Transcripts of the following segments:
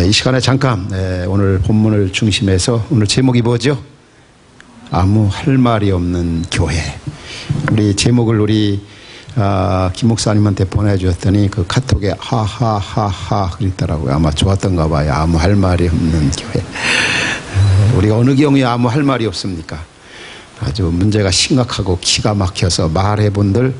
이 시간에 잠깐 오늘 본문을 중심해서 오늘 제목이 뭐죠? 아무 할 말이 없는 교회. 우리 제목을 우리 김 목사님한테 보내주었더니 그 카톡에 하하하하 그랬더라고요. 아마 좋았던가 봐요. 아무 할 말이 없는 교회. 우리가 어느 경우에 아무 할 말이 없습니까? 아주 문제가 심각하고 기가 막혀서 말해본들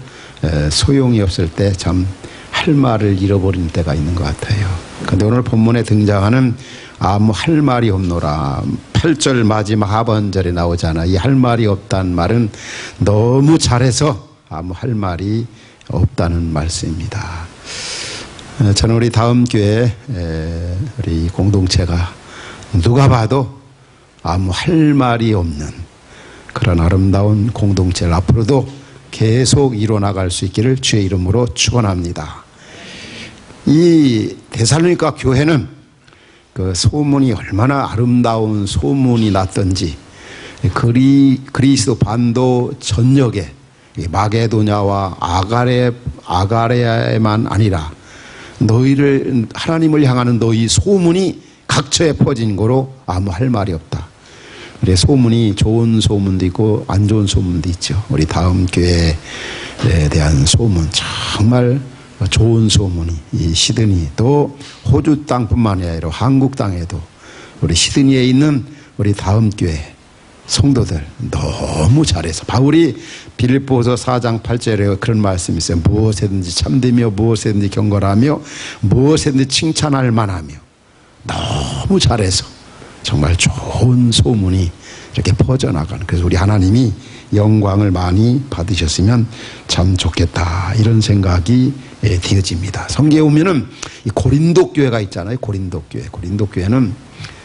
소용이 없을 때 참 할 말을 잃어버리는 때가 있는 것 같아요. 그런데 오늘 본문에 등장하는 아무 할 말이 없노라 8절 마지막 하반절에 나오잖아. 이 할 말이 없다는 말은 너무 잘해서 아무 할 말이 없다는 말씀입니다. 저는 우리 다음 교회 우리 공동체가 누가 봐도 아무 할 말이 없는 그런 아름다운 공동체를 앞으로도 계속 이뤄나갈 수 있기를 주의 이름으로 축원합니다. 이 데살로니가 교회는 그 소문이 얼마나 아름다운 소문이 났던지 그리스도 반도 전역에 마게도냐와 아가레아에만 아니라 너희를 하나님을 향하는 너희 소문이 각처에 퍼진 거로 아무 할 말이 없다. 우리 소문이 좋은 소문도 있고 안 좋은 소문도 있죠. 우리 다음 교회에 대한 소문 정말 좋은 소문이 이 시드니 또 호주 땅뿐만이 아니라 한국 땅에도 우리 시드니에 있는 우리 다음 교회 성도들 너무 잘해서 바울이 빌립보서 4장 8절에 그런 말씀이 있어요. 무엇에든지 참되며 무엇에든지 경건하며 무엇에든지 칭찬할 만하며 너무 잘해서 정말 좋은 소문이 이렇게 퍼져나가는. 그래서 우리 하나님이 영광을 많이 받으셨으면 참 좋겠다 이런 생각이 되어집니다. 성경에 보면은 이 고린도 교회가 있잖아요. 고린도 교회는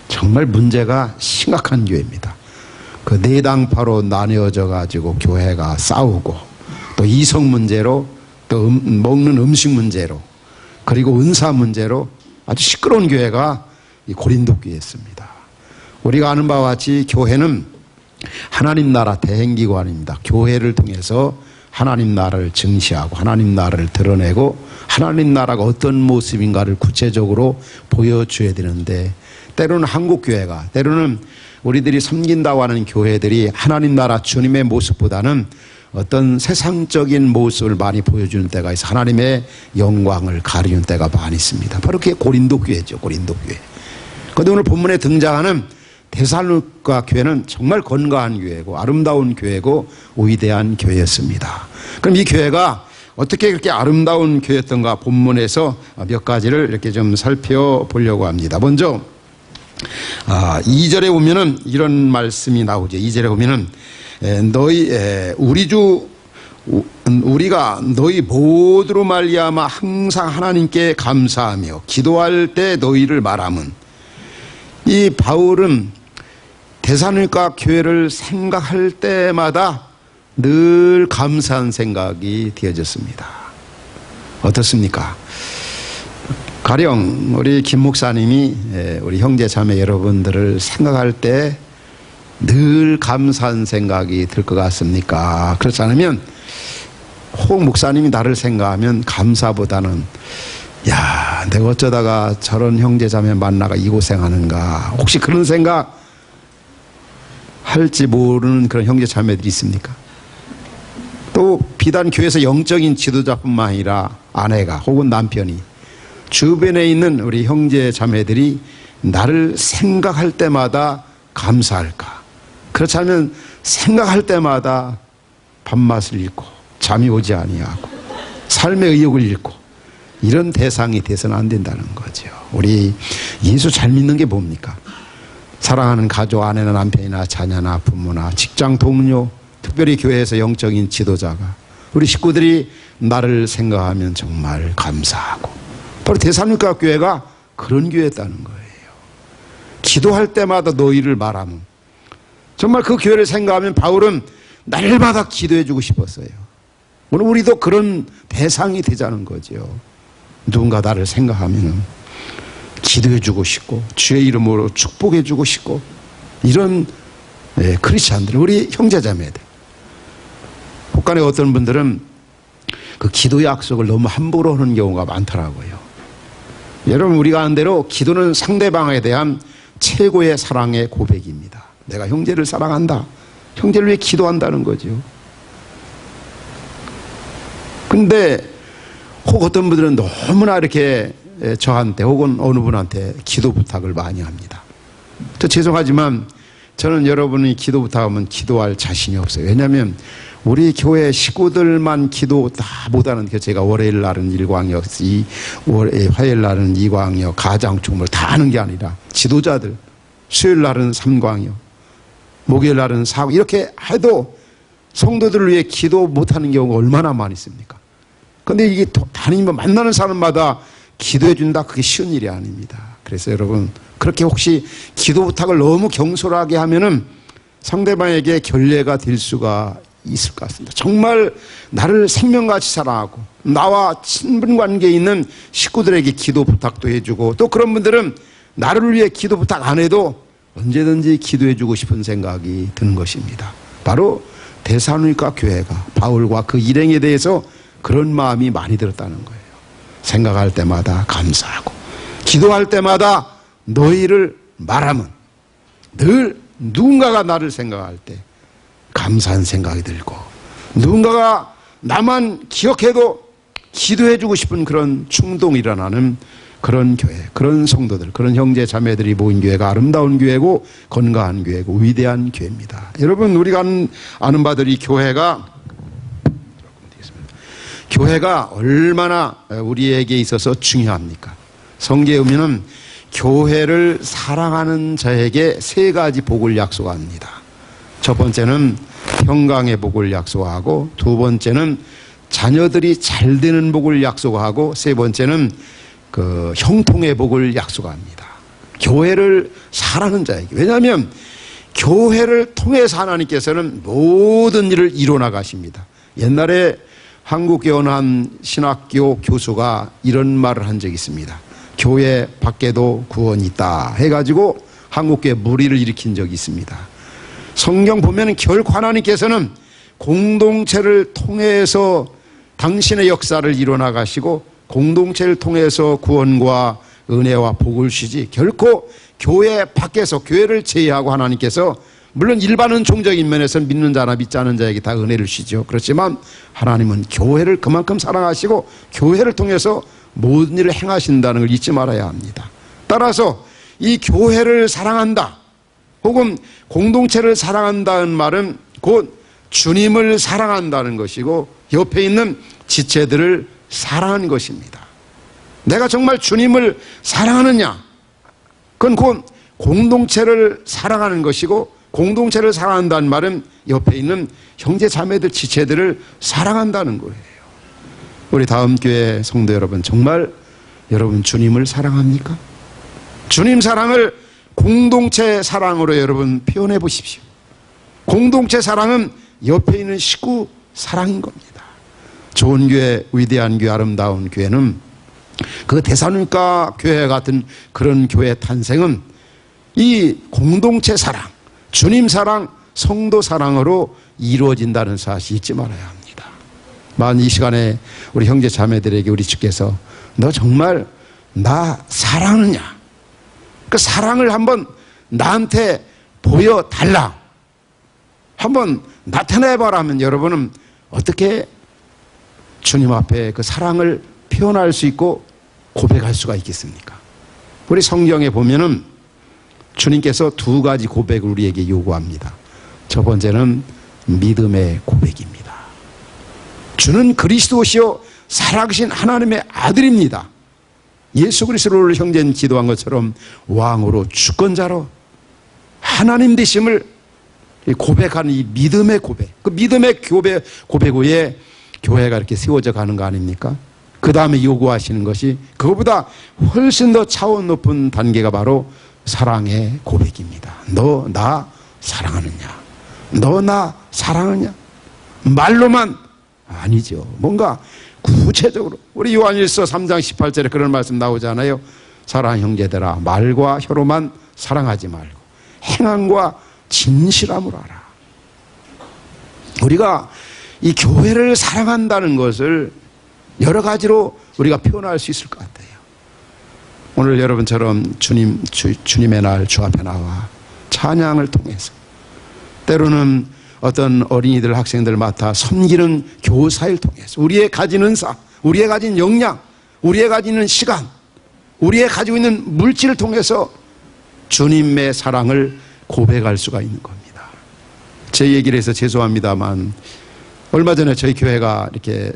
정말 문제가 심각한 교회입니다. 그 내당파로 나뉘어져 가지고 교회가 싸우고 또 이성 문제로 또 먹는 음식 문제로 그리고 은사 문제로 아주 시끄러운 교회가 이 고린도 교회였습니다. 우리가 아는 바와 같이 교회는 하나님 나라 대행기관입니다. 교회를 통해서 하나님 나라를 증시하고 하나님 나라를 드러내고 하나님 나라가 어떤 모습인가를 구체적으로 보여줘야 되는데 때로는 한국교회가 때로는 우리들이 섬긴다고 하는 교회들이 하나님 나라 주님의 모습보다는 어떤 세상적인 모습을 많이 보여주는 때가 있어 하나님의 영광을 가리는 때가 많이 있습니다. 바로 그게 고린도 교회죠. 고린도 교회. 그런데 오늘 본문에 등장하는 데살로니가 교회는 정말 건강한 교회고 아름다운 교회고 위대한 교회였습니다. 그럼 이 교회가 어떻게 그렇게 아름다운 교회였던가 본문에서 몇 가지를 이렇게 좀 살펴보려고 합니다. 먼저 2절에 보면은 이런 말씀이 나오죠. 2절에 보면은 우리가 너희 모두로 말미암아 항상 하나님께 감사하며 기도할 때 너희를 말함은. 이 바울은 데살로니가 교회를 생각할 때마다 늘 감사한 생각이 되어졌습니다. 어떻습니까? 가령 우리 김 목사님이 우리 형제 자매 여러분들을 생각할 때 늘 감사한 생각이 들 것 같습니까? 그렇지 않으면 혹 목사님이 나를 생각하면 감사보다는 야, 내가 어쩌다가 저런 형제 자매 만나가 이 고생하는가 혹시 그런 생각 할지 모르는 그런 형제 자매들이 있습니까? 또 비단 교회에서 영적인 지도자뿐만 아니라 아내가 혹은 남편이 주변에 있는 우리 형제 자매들이 나를 생각할 때마다 감사할까? 그렇지 않으면 생각할 때마다 밥맛을 잃고 잠이 오지 아니하고 삶의 의욕을 잃고 이런 대상이 돼서는 안 된다는 거죠. 우리 예수 잘 믿는 게 뭡니까? 사랑하는 가족, 아내나 남편이나 자녀나 부모나 직장 동료, 특별히 교회에서 영적인 지도자가 우리 식구들이 나를 생각하면 정말 감사하고 바로 데살로니가 교회가 그런 교회였다는 거예요. 기도할 때마다 너희를 말하면 정말 그 교회를 생각하면 바울은 날마다 기도해주고 싶었어요. 오늘 우리도 그런 대상이 되자는 거죠. 누군가 나를 생각하면 기도해주고 싶고 주의 이름으로 축복해주고 싶고 이런 크리스찬들 우리 형제자매들 혹간에 어떤 분들은 그 기도 약속을 너무 함부로 하는 경우가 많더라고요. 여러분, 우리가 아는 대로 기도는 상대방에 대한 최고의 사랑의 고백입니다. 내가 형제를 사랑한다. 형제를 위해 기도한다는 거죠. 근데 혹 어떤 분들은 너무나 이렇게 저한테 혹은 어느 분한테 기도 부탁을 많이 합니다. 저 죄송하지만 저는 여러분이 기도 부탁하면 기도할 자신이 없어요. 왜냐하면 우리 교회 식구들만 기도 다 못하는 게, 제가 월요일 날은 일광역, 화요일 날은 이광역, 가장총물 다 하는 게 아니라 지도자들, 수요일 날은 삼광역, 목요일 날은 사고, 이렇게 해도 성도들을 위해 기도 못하는 경우가 얼마나 많이 있습니까? 그런데 이게 다니면 만나는 사람마다 기도해 준다, 그게 쉬운 일이 아닙니다. 그래서 여러분, 그렇게 혹시 기도 부탁을 너무 경솔하게 하면은 상대방에게 결례가 될 수가 있을 것 같습니다. 정말 나를 생명같이 사랑하고 나와 친분 관계에 있는 식구들에게 기도 부탁도 해주고, 또 그런 분들은 나를 위해 기도 부탁 안 해도 언제든지 기도해주고 싶은 생각이 드는 것입니다. 바로 데살로니가 교회가 바울과 그 일행에 대해서 그런 마음이 많이 들었다는 거예요. 생각할 때마다 감사하고 기도할 때마다 너희를 말하면 늘 누군가가 나를 생각할 때 감사한 생각이 들고, 누군가가 나만 기억해도 기도해주고 싶은 그런 충동이 일어나는 그런 교회, 그런 성도들, 그런 형제 자매들이 모인 교회가 아름다운 교회고 건강한 교회고 위대한 교회입니다. 여러분, 우리가 아는 바들이 교회가 얼마나 우리에게 있어서 중요합니까? 성경에 보면은 교회를 사랑하는 자에게 세 가지 복을 약속합니다. 첫 번째는 평강의 복을 약속하고, 두 번째는 자녀들이 잘 되는 복을 약속하고, 세 번째는 그 형통의 복을 약속합니다. 교회를 사랑하는 자에게. 왜냐하면 교회를 통해서 하나님께서는 모든 일을 이뤄나가십니다. 옛날에 한국연한 신학교 교수가 이런 말을 한 적이 있습니다. 교회 밖에도 구원이 있다 해가지고 한국교회 무리를 일으킨 적이 있습니다. 성경 보면 결코 하나님께서는 공동체를 통해서 당신의 역사를 이뤄나가시고, 공동체를 통해서 구원과 은혜와 복을 주시지, 결코 교회 밖에서, 교회를 제외하고 하나님께서, 물론 일반은 종적인 면에서는 믿는 자나 믿지 않은 자에게 다 은혜를 주시죠. 그렇지만 하나님은 교회를 그만큼 사랑하시고 교회를 통해서 모든 일을 행하신다는 걸 잊지 말아야 합니다. 따라서 이 교회를 사랑한다 혹은 공동체를 사랑한다는 말은 곧 주님을 사랑한다는 것이고, 옆에 있는 지체들을 사랑하는 것입니다. 내가 정말 주님을 사랑하느냐, 그건 곧 공동체를 사랑하는 것이고, 공동체를 사랑한다는 말은 옆에 있는 형제 자매들, 지체들을 사랑한다는 거예요. 우리 다음 교회 성도 여러분, 정말 여러분 주님을 사랑합니까? 주님 사랑을 공동체 사랑으로 여러분 표현해 보십시오. 공동체 사랑은 옆에 있는 식구 사랑인 겁니다. 좋은 교회, 위대한 교회, 아름다운 교회는, 그 데살로니가 교회 같은 그런 교회 탄생은 이 공동체 사랑, 주님 사랑, 성도 사랑으로 이루어진다는 사실 잊지 말아야 합니다. 이 시간에 우리 형제 자매들에게 우리 주께서 너 정말 나 사랑하느냐, 그 사랑을 한번 나한테 보여달라, 한번 나타내봐라 하면 여러분은 어떻게 주님 앞에 그 사랑을 표현할 수 있고 고백할 수가 있겠습니까? 우리 성경에 보면은 주님께서 두 가지 고백을 우리에게 요구합니다. 첫 번째는 믿음의 고백입니다. 주는 그리스도시요 살아계신 하나님의 아들입니다. 예수 그리스도를 형제는 기도한 것처럼 왕으로 주권자로 하나님 되심을 고백하는 이 믿음의 고백, 그 믿음의 고백 후에 교회가 이렇게 세워져 가는 거 아닙니까? 그 다음에 요구하시는 것이 그것보다 훨씬 더 차원 높은 단계가 바로 사랑의 고백입니다. 너 나 사랑하느냐? 너 나 사랑하느냐? 말로만 아니죠. 뭔가 구체적으로, 우리 요한일서 3장 18절에 그런 말씀 나오잖아요. 사랑하는 형제들아, 말과 혀로만 사랑하지 말고 행함과 진실함으로 알아. 우리가 이 교회를 사랑한다는 것을 여러 가지로 우리가 표현할 수 있을 것 같아요. 오늘 여러분처럼 주님의 날 주 앞에 나와 찬양을 통해서 때로는 어떤 어린이들 학생들 맡아 섬기는 교사를 통해서 우리의 가진 은사, 우리의 가진 역량, 우리의 가지는 시간, 우리의 가지고 있는 물질을 통해서 주님의 사랑을 고백할 수가 있는 겁니다. 제 얘기를 해서 죄송합니다만 얼마 전에 저희 교회가 이렇게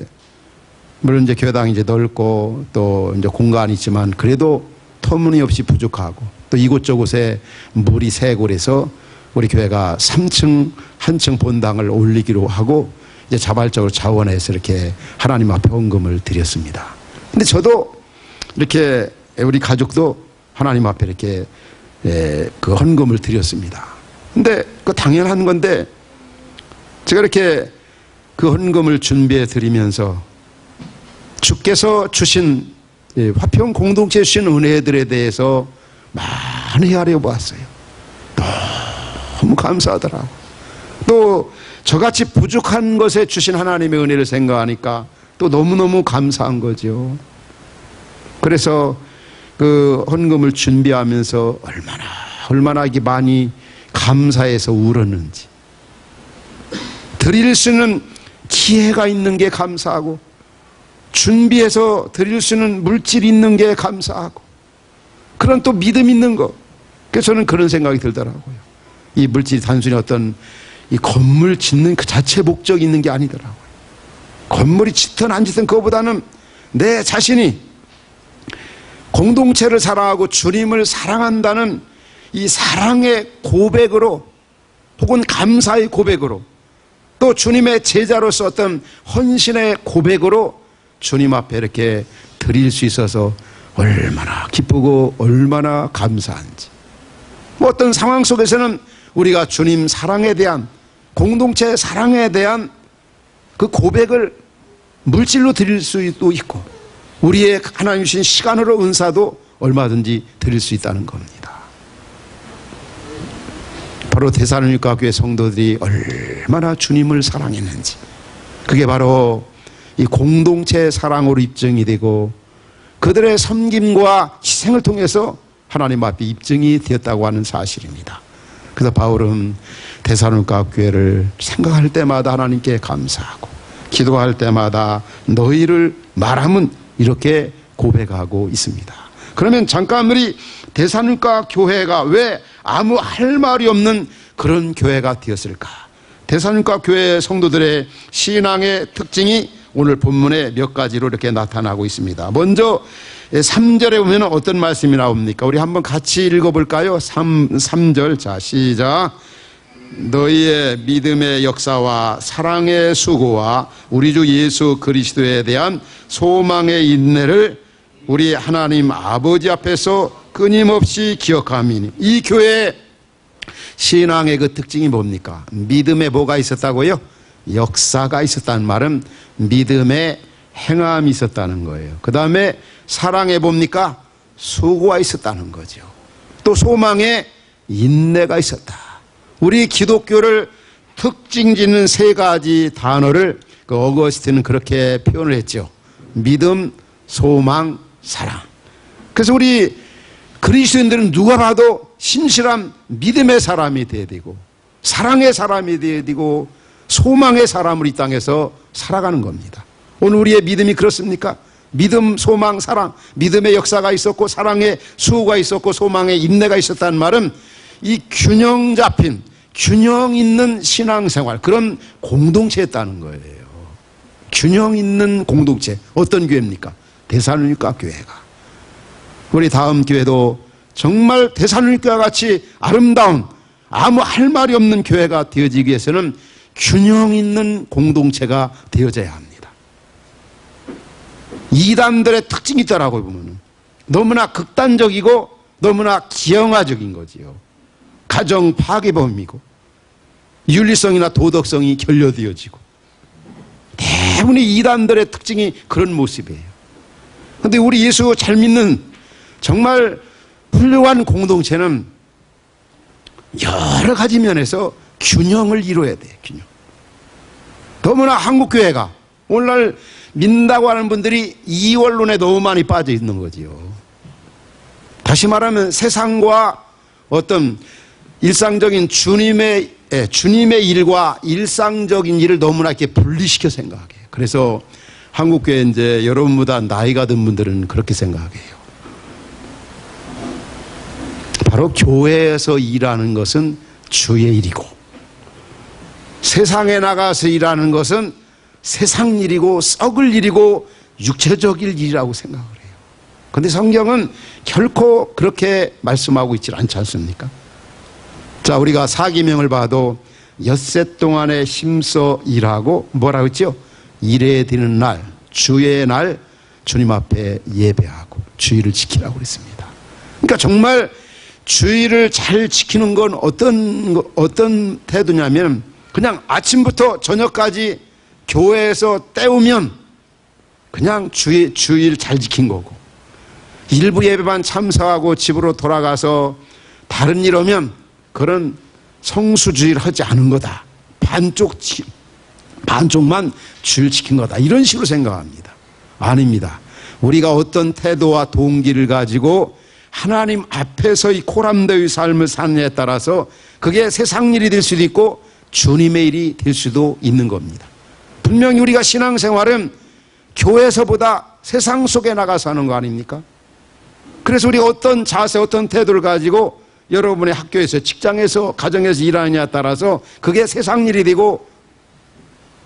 물론 이제 교회당이 이제 넓고 또 이제 공간이 있지만 그래도 터무니없이 부족하고 또 이곳저곳에 물이 새고 그래서 우리 교회가 3층 한층 본당을 올리기로 하고 이제 자발적으로 자원해서 이렇게 하나님 앞에 헌금을 드렸습니다. 근데 저도 이렇게 우리 가족도 하나님 앞에 이렇게 그 헌금을 드렸습니다. 근데 그 당연한 건데 제가 이렇게 그 헌금을 준비해 드리면서 주께서 주신 화평 공동체에 주신 은혜들에 대해서 많이 헤아려보았어요. 너무 감사하더라고. 또 저같이 부족한 것에 주신 하나님의 은혜를 생각하니까 또 너무너무 감사한 거죠. 그래서 그 헌금을 준비하면서 얼마나 이게 많이 감사해서 울었는지, 드릴 수 있는 기회가 있는 게 감사하고 준비해서 드릴 수 있는 물질이 있는 게 감사하고 그런 또 믿음 있는 거. 그래서 저는 그런 생각이 들더라고요. 이 물질이 단순히 어떤 이 건물 짓는 그 자체 목적이 있는 게 아니더라고요. 건물이 짓든 안 짓든 그거보다는 내 자신이 공동체를 사랑하고 주님을 사랑한다는 이 사랑의 고백으로 혹은 감사의 고백으로 또 주님의 제자로서 어떤 헌신의 고백으로 주님 앞에 이렇게 드릴 수 있어서 얼마나 기쁘고 얼마나 감사한지. 뭐 어떤 상황 속에서는 우리가 주님 사랑에 대한 공동체 사랑에 대한 그 고백을 물질로 드릴 수도 있고 우리의 하나님 주신 시간으로 은사도 얼마든지 드릴 수 있다는 겁니다. 바로 데살로니가 교회 성도들이 얼마나 주님을 사랑했는지 그게 바로 이 공동체 사랑으로 입증이 되고 그들의 섬김과 희생을 통해서 하나님 앞에 입증이 되었다고 하는 사실입니다. 그래서 바울은 데살로니가 교회를 생각할 때마다 하나님께 감사하고 기도할 때마다 너희를 말함은 이렇게 고백하고 있습니다. 그러면 잠깐 우리 데살로니가 교회가 왜 아무 할 말이 없는 그런 교회가 되었을까? 데살로니가 교회 성도들의 신앙의 특징이 오늘 본문에 몇 가지로 이렇게 나타나고 있습니다. 먼저 3절에 보면 어떤 말씀이 나옵니까? 우리 한번 같이 읽어볼까요? 3절. 자, 시작. 너희의 믿음의 역사와 사랑의 수고와 우리 주 예수 그리스도에 대한 소망의 인내를 우리 하나님 아버지 앞에서 끊임없이 기억함이니. 이 교회의 신앙의 그 특징이 뭡니까? 믿음에 뭐가 있었다고요? 역사가 있었다는 말은 믿음의 행함이 있었다는 거예요. 그 다음에 사랑에 뭡니까? 수고가 있었다는 거죠. 또 소망에 인내가 있었다. 우리 기독교를 특징 짓는 세 가지 단어를 그 어거스틴은 그렇게 표현을 했죠. 믿음, 소망, 사랑. 그래서 우리 그리스도인들은 누가 봐도 신실한 믿음의 사람이 되어야 되고 사랑의 사람이 되어야 되고 소망의 사람으로 이 땅에서 살아가는 겁니다. 오늘 우리의 믿음이 그렇습니까? 믿음, 소망, 사랑, 믿음의 역사가 있었고 사랑의 수호가 있었고 소망의 인내가 있었다는 말은 이 균형 잡힌 균형 있는 신앙생활, 그런 공동체였다는 거예요. 균형 있는 공동체. 어떤 교회입니까? 데살로니가 교회가. 우리 다음 교회도 정말 데살로니가 같이 아름다운 아무 할 말이 없는 교회가 되어지기 위해서는 균형 있는 공동체가 되어져야 합니다. 이단들의 특징이 있더라고요. 보면 너무나 극단적이고 너무나 기형화적인 거지요. 가정 파괴범이고 윤리성이나 도덕성이 결여되어지고 대부분의 이단들의 특징이 그런 모습이에요. 그런데 우리 예수 잘 믿는 정말 훌륭한 공동체는 여러 가지 면에서 균형을 이루어야 돼요. 균형. 너무나 한국교회가 오늘날 믿는다고 하는 분들이 이원론에 너무 많이 빠져 있는 거지요. 다시 말하면 세상과 어떤 일상적인 주님의 일과 일상적인 일을 너무나 이렇게 분리시켜 생각해요. 그래서 한국교회 이제 여러분보다 나이가 든 분들은 그렇게 생각해요. 바로 교회에서 일하는 것은 주의 일이고 세상에 나가서 일하는 것은 세상 일이고 썩을 일이고 육체적인 일이라고 생각을 해요. 그런데 성경은 결코 그렇게 말씀하고 있지 않지 않습니까? 자, 우리가 사계명을 봐도 엿새 동안에 힘써 일하고 뭐라고 했죠? 일에 드는 날, 주의 날 주님 앞에 예배하고 주의를 지키라고 그랬습니다. 그러니까 정말 주의를 잘 지키는 건 어떤 태도냐면 그냥 아침부터 저녁까지 교회에서 때우면 그냥 주의를 잘 지킨 거고, 일부 예배만 참석하고 집으로 돌아가서 다른 일 오면 그런 성수주의를 하지 않은 거다. 반쪽만 주의를 지킨 거다. 이런 식으로 생각합니다. 아닙니다. 우리가 어떤 태도와 동기를 가지고 하나님 앞에서의 코람되의 삶을 사느냐에 따라서 그게 세상 일이 될 수도 있고 주님의 일이 될 수도 있는 겁니다. 분명히 우리가 신앙생활은 교회에서보다 세상 속에 나가서 하는 거 아닙니까? 그래서 우리가 어떤 자세, 어떤 태도를 가지고 여러분의 학교에서, 직장에서, 가정에서 일하느냐에 따라서 그게 세상 일이 되고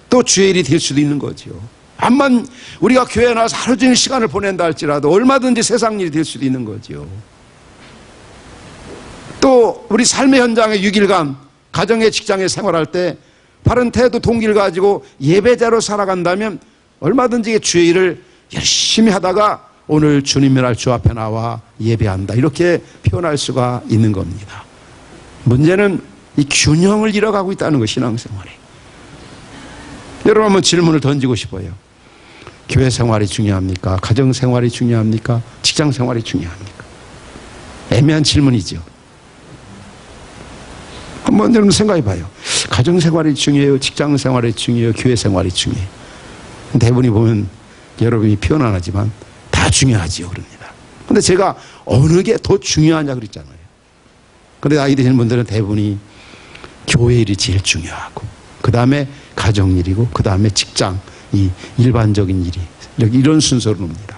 또 주의 일이 될 수도 있는 거죠. 암만 우리가 교회에 나와서 하루 종일 시간을 보낸다 할지라도 얼마든지 세상 일이 될 수도 있는 거죠. 또 우리 삶의 현장에 6일간 가정에, 직장에 생활할 때 바른 태도, 동기를 가지고 예배자로 살아간다면 얼마든지 주의 일을 열심히 하다가 오늘 주님의 날 주 앞에 나와 예배한다, 이렇게 표현할 수가 있는 겁니다. 문제는 이 균형을 잃어가고 있다는 것, 신앙생활에. 여러분 한번 질문을 던지고 싶어요. 교회 생활이 중요합니까? 가정 생활이 중요합니까? 직장 생활이 중요합니까? 애매한 질문이죠. 한번 여러분 생각해 봐요. 가정 생활이 중요해요? 직장 생활이 중요해요? 교회 생활이 중요해요? 대부분이 보면 여러분이 표현 안 하지만 다 중요하지요, 그럽니다. 근데 제가 어느 게 더 중요하냐 그랬잖아요. 그런데 나이 드시는 분들은 대부분이 교회 일이 제일 중요하고, 그 다음에 가정 일이고, 그 다음에 직장, 이 일반적인 일이, 이런 순서로 놉니다.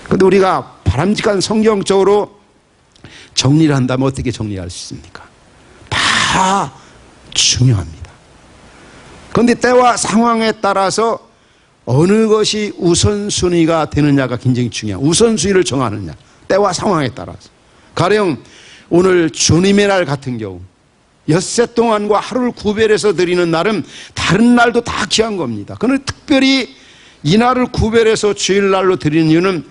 그런데 우리가 바람직한 성경적으로 정리를 한다면 어떻게 정리할 수 있습니까? 다 중요합니다. 그런데 때와 상황에 따라서 어느 것이 우선순위가 되느냐가 굉장히 중요해요. 우선순위를 정하느냐, 때와 상황에 따라서. 가령 오늘 주님의 날 같은 경우 엿새 동안과 하루를 구별해서 드리는 날은 다른 날도 다 귀한 겁니다. 그런데 특별히 이 날을 구별해서 주일날로 드리는 이유는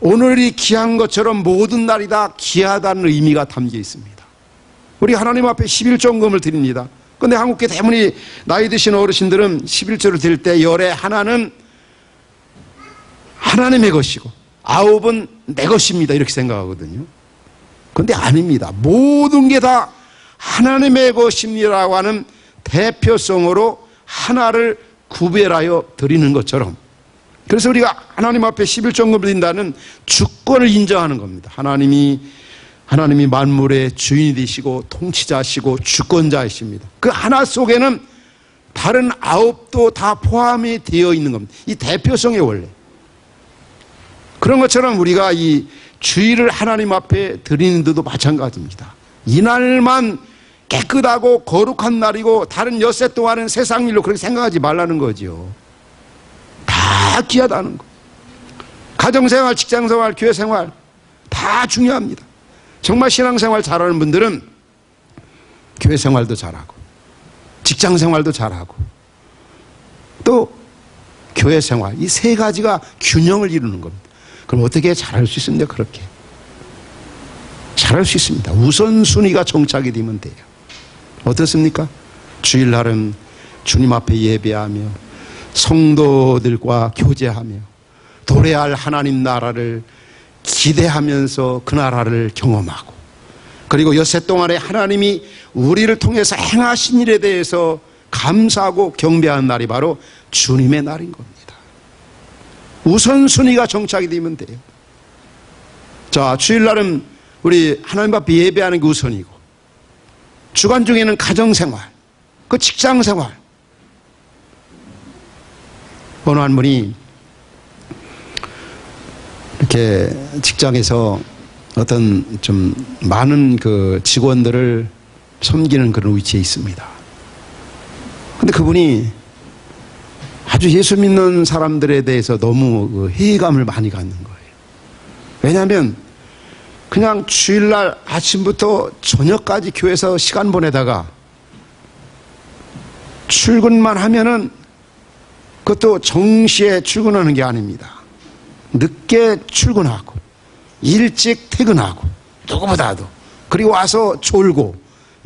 오늘이 귀한 것처럼 모든 날이 다 귀하다는 의미가 담겨 있습니다. 우리 하나님 앞에 11조금을 드립니다. 그런데 한국교회 대부분이 나이 드신 어르신들은 11조를 드릴 때 열의 하나는 하나님의 것이고 9은 내 것입니다, 이렇게 생각하거든요. 그런데 아닙니다. 모든 게 다 하나님의 것입니다라고 하는 대표성으로 하나를 구별하여 드리는 것처럼, 그래서 우리가 하나님 앞에 11조금을 드린다는 주권을 인정하는 겁니다. 하나님이 만물의 주인이 되시고 통치자시고 주권자이십니다. 그 하나 속에는 다른 9도 다 포함이 되어 있는 겁니다. 이 대표성의 원래. 그런 것처럼 우리가 이 주일을 하나님 앞에 드리는 데도 마찬가지입니다. 이날만 깨끗하고 거룩한 날이고 다른 엿새 동안은 세상 일로 그렇게 생각하지 말라는 거죠. 다 귀하다는 거. 가정생활, 직장생활, 교회생활 다 중요합니다. 정말 신앙생활 잘하는 분들은 교회생활도 잘하고 직장생활도 잘하고 또 교회생활, 이 세 가지가 균형을 이루는 겁니다. 그럼 어떻게 잘할 수 있습니까? 그렇게 잘할 수 있습니다. 우선순위가 정착이 되면 돼요. 어떻습니까? 주일날은 주님 앞에 예배하며 성도들과 교제하며 도래할 하나님 나라를 기대하면서 그 나라를 경험하고, 그리고 엿새 동안에 하나님이 우리를 통해서 행하신 일에 대해서 감사하고 경배하는 날이 바로 주님의 날인 겁니다. 우선순위가 정착이 되면 돼요. 자, 주일날은 우리 하나님 앞에 예배하는 게 우선이고, 주간 중에는 가정생활, 그 직장생활. 어느 한 분이 이렇게 직장에서 어떤 좀 많은 그 직원들을 섬기는 그런 위치에 있습니다. 근데 그분이 아주 예수 믿는 사람들에 대해서 너무 그 회의감을 많이 갖는 거예요. 왜냐하면 그냥 주일날 아침부터 저녁까지 교회에서 시간 보내다가 출근만 하면은 그것도 정시에 출근하는 게 아닙니다. 늦게 출근하고 일찍 퇴근하고 누구보다도, 그리고 와서 졸고,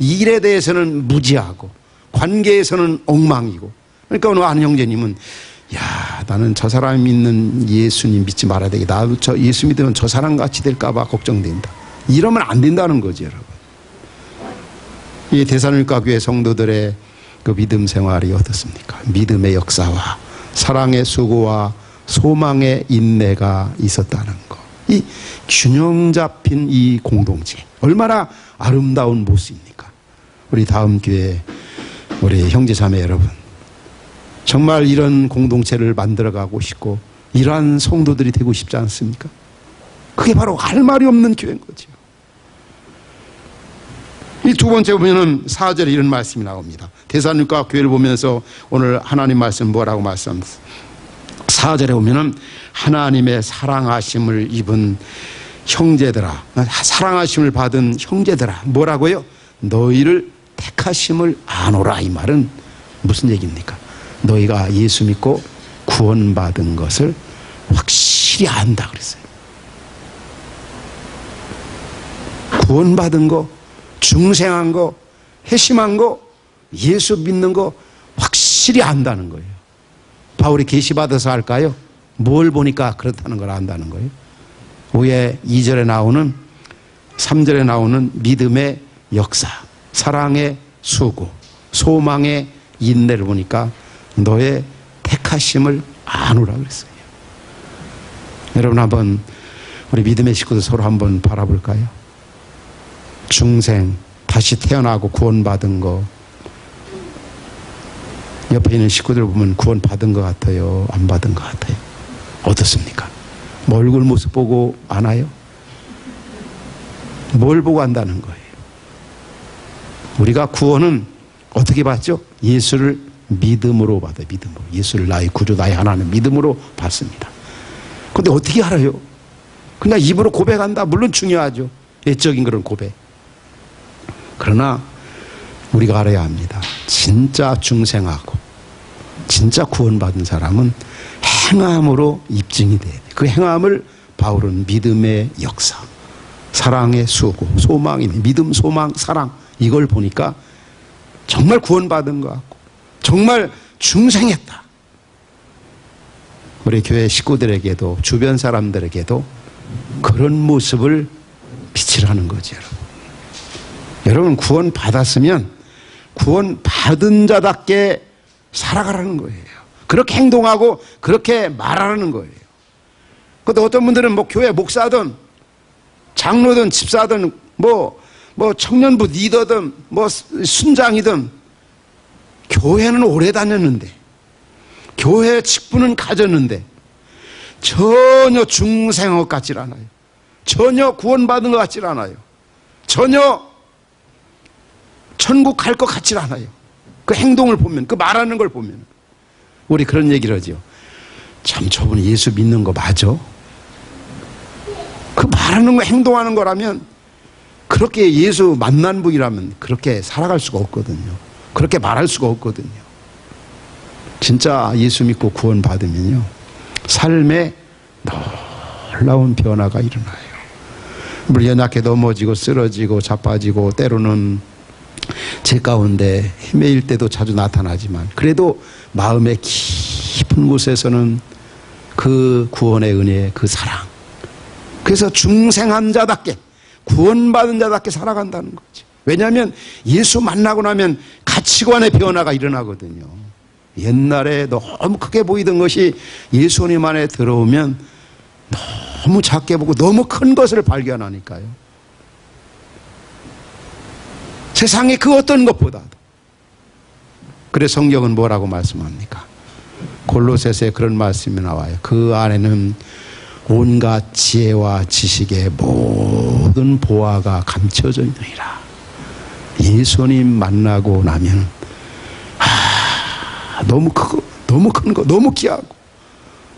일에 대해서는 무지하고 관계에서는 엉망이고. 그러니까 오늘 아는 형제님은 야, 나는 저 사람이 믿는 예수님 믿지 말아야 되겠다. 나도 저 예수 믿으면 저 사람 같이 될까 봐 걱정된다. 이러면 안 된다는 거죠, 여러분. 이 데살로니가 교회 성도들의 그 믿음 생활이 어떻습니까? 믿음의 역사와 사랑의 수고와 소망의 인내가 있었다는 거. 이 균형 잡힌 이 공동체, 얼마나 아름다운 모습입니까? 우리 다음 교회 우리 형제자매 여러분, 정말 이런 공동체를 만들어가고 싶고 이러한 성도들이 되고 싶지 않습니까? 그게 바로 할 말이 없는 교회인 거죠. 이 두 번째 보면은 4절에 이런 말씀이 나옵니다. 데살로니가 교회를 보면서 오늘 하나님 말씀 뭐라고 말씀합니다. 4절에 보면은 하나님의 사랑하심을 입은 형제들아, 사랑하심을 받은 형제들아, 뭐라고요? 너희를 택하심을 아노라. 이 말은 무슨 얘기입니까? 너희가 예수 믿고 구원받은 것을 확실히 안다 그랬어요. 구원받은 거, 중생한 거, 회심한 거, 예수 믿는 거 확실히 안다는 거예요. 바울이 계시받아서 할까요? 뭘 보니까 그렇다는 걸 안다는 거예요. 위에 2절에 나오는, 3절에 나오는 믿음의 역사, 사랑의 수고, 소망의 인내를 보니까 너의 택하심을 아노라 그랬어요. 여러분 한번 우리 믿음의 식구들 서로 한번 바라볼까요? 중생, 다시 태어나고 구원받은 거, 옆에 있는 식구들 보면 구원받은 것 같아요? 안 받은 것 같아요? 어떻습니까? 뭐 얼굴 모습 보고 아나요? 뭘 보고 안다는 거예요? 우리가 구원은 어떻게 받죠? 예수를 믿음으로 받아요. 믿음으로. 예수를 나의 구주, 나의 하나님 믿음으로 받습니다. 그런데 어떻게 알아요? 그냥 입으로 고백한다. 물론 중요하죠. 외적인 그런 고백. 그러나 우리가 알아야 합니다. 진짜 중생하고 진짜 구원받은 사람은 행함으로 입증이 돼야 돼요. 그 행함을 바울은 믿음의 역사, 사랑의 수고, 소망이, 믿음, 소망, 사랑, 이걸 보니까 정말 구원받은 것 같고 정말 중생했다. 우리 교회 식구들에게도 주변 사람들에게도 그런 모습을 비치라는 거죠. 여러분 구원 받았으면 구원 받은 자답게 살아가라는 거예요. 그렇게 행동하고 그렇게 말하라는 거예요. 그런데 어떤 분들은 뭐 교회 목사든 장로든 집사든 뭐 청년부 리더든 뭐 순장이든 교회는 오래 다녔는데 교회 직분은 가졌는데 전혀 중생한 것 같질 않아요. 전혀 구원받은 것 같질 않아요. 전혀 천국 갈 것 같질 않아요. 그 행동을 보면, 그 말하는 걸 보면. 우리 그런 얘기를 하죠. 참 저분이 예수 믿는 거 맞아? 그 말하는 거, 행동하는 거라면 그렇게 예수 만난 분이라면 그렇게 살아갈 수가 없거든요. 그렇게 말할 수가 없거든요. 진짜 예수 믿고 구원 받으면요, 삶에 놀라운 변화가 일어나요. 물론 연약해 넘어지고 쓰러지고 자빠지고 때로는 제 가운데 헤매일 때도 자주 나타나지만 그래도 마음의 깊은 곳에서는 그 구원의 은혜, 그 사랑, 그래서 중생한 자답게 구원받은 자답게 살아간다는 거지. 왜냐하면 예수 만나고 나면 가치관의 변화가 일어나거든요. 옛날에 너무 크게 보이던 것이 예수님 안에 들어오면 너무 작게 보고 너무 큰 것을 발견하니까요. 세상의 그 어떤 것보다도. 그래서 성경은 뭐라고 말씀합니까? 골로새서에 그런 말씀이 나와요. 그 안에는 온갖 지혜와 지식의 모든 보화가 감춰져 있느니라. 예수님 만나고 나면 너무 크고 너무 큰 거, 너무 귀하고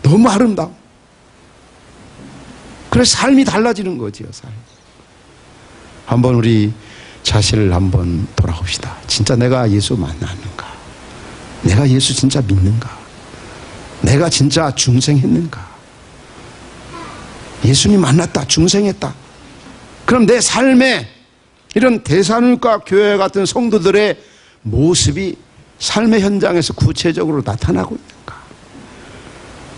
너무 아름다워. 그래서 삶이 달라지는 거지요. 삶. 한번 우리 자신을 한번 돌아봅시다. 진짜 내가 예수 만났는가? 내가 예수 진짜 믿는가? 내가 진짜 중생했는가? 예수님 만났다, 중생했다. 그럼 내 삶에 이런 대산울과 교회 같은 성도들의 모습이 삶의 현장에서 구체적으로 나타나고 있는가?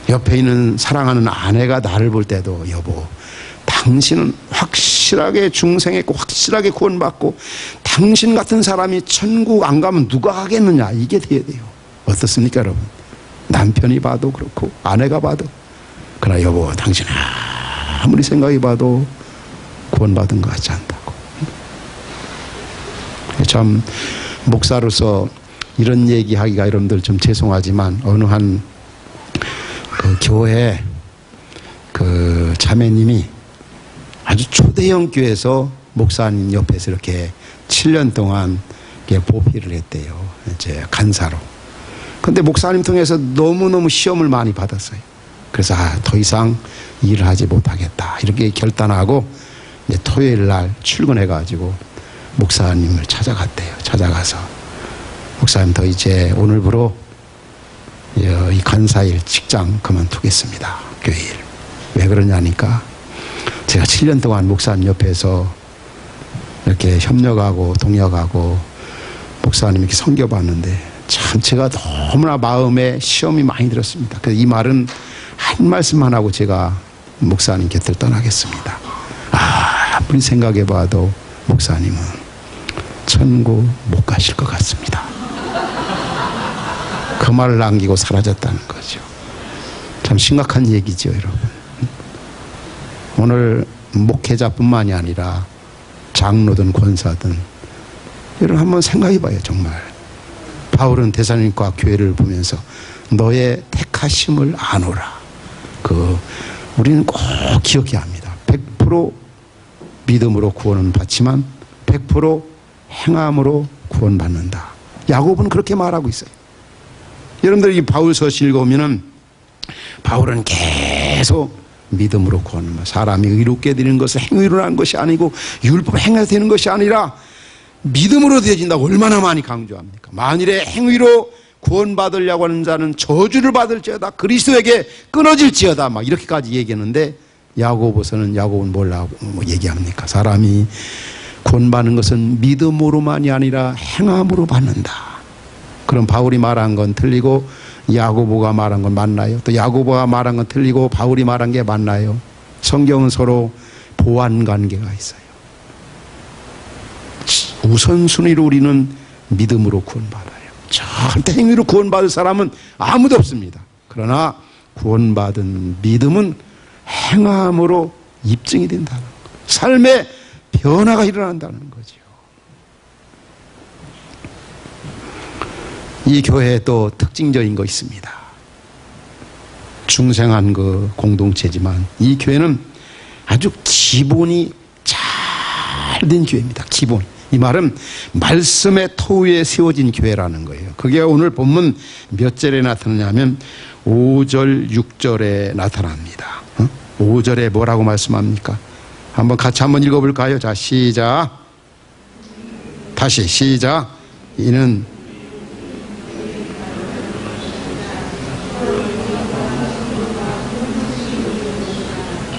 옆에 있는 사랑하는 아내가 나를 볼 때도 여보, 당신은 확실하게 중생했고 확실하게 구원받고 당신 같은 사람이 천국 안 가면 누가 가겠느냐, 이게 돼야 돼요. 어떻습니까 여러분? 남편이 봐도 그렇고 아내가 봐도. 그러나 여보, 당신 아무리 생각해 봐도 구원받은 것 같지 않다고. 참 목사로서 이런 얘기하기가 여러분들 좀 죄송하지만 어느 한 그 교회 그 자매님이 아주 초대형 교회에서 목사님 옆에서 이렇게 7년 동안 보필을 했대요. 이제 간사로. 근데 목사님 통해서 너무너무 시험을 많이 받았어요. 그래서 더 이상 일을 하지 못하겠다 이렇게 결단하고 이제 토요일 날 출근해가지고 목사님을 찾아갔대요. 찾아가서 목사님, 더 이제 오늘부로 이 간사일 직장 그만두겠습니다. 교회 일. 왜 그러냐니까 제가 7년 동안 목사님 옆에서 이렇게 협력하고 동역하고 목사님 이렇게 섬겨봤는데 참 제가 너무나 마음에 시험이 많이 들었습니다. 그래서 이 말은 한 말씀만 하고 제가 목사님 곁을 떠나겠습니다. 아무리 생각해봐도 목사님은 천국 못 가실 것 같습니다. 그 말을 남기고 사라졌다는 거죠. 참 심각한 얘기죠, 여러분. 오늘 목회자뿐만이 아니라 장로든 권사든 여러분 한번 생각해봐요. 정말 바울은 데살로니가 교회를 보면서 너의 택하심을 아노라. 우리는 꼭 기억해야 합니다. 100% 믿음으로 구원은 받지만 100% 행함으로 구원받는다. 야고보는 그렇게 말하고 있어요. 여러분들 이 바울서시 읽어보면은 바울은 계속 믿음으로 구원합니다. 사람이 의롭게 되는 것은 행위로 하는 것이 아니고 율법 행해서 되는 것이 아니라 믿음으로 되어진다고 얼마나 많이 강조합니까? 만일에 행위로 구원받으려고 하는 자는 저주를 받을지어다, 그리스도에게 끊어질지어다, 막 이렇게까지 얘기했는데 야고보는 뭐라고 얘기합니까? 사람이 구원받는 것은 믿음으로만이 아니라 행함으로 받는다. 그럼 바울이 말한 건 틀리고 야고보가 말한 건 맞나요? 또 야고보가 말한 건 틀리고 바울이 말한 게 맞나요? 성경은 서로 보완 관계가 있어요. 우선순위로 우리는 믿음으로 구원받아요. 절대 행위로 구원받을 사람은 아무도 없습니다. 그러나 구원받은 믿음은 행함으로 입증이 된다는 거예요. 삶의 변화가 일어난다는 거죠. 이 교회에 또 특징적인 거 있습니다. 중생한 그 공동체지만 이 교회는 아주 기본이 잘 된 교회입니다. 기본. 이 말은 말씀의 토 위에 세워진 교회라는 거예요. 그게 오늘 본문 몇 절에 나타나냐면 5절, 6절에 나타납니다. 5절에 뭐라고 말씀합니까? 같이 한번 읽어볼까요? 자, 시작. 다시 시작. 이는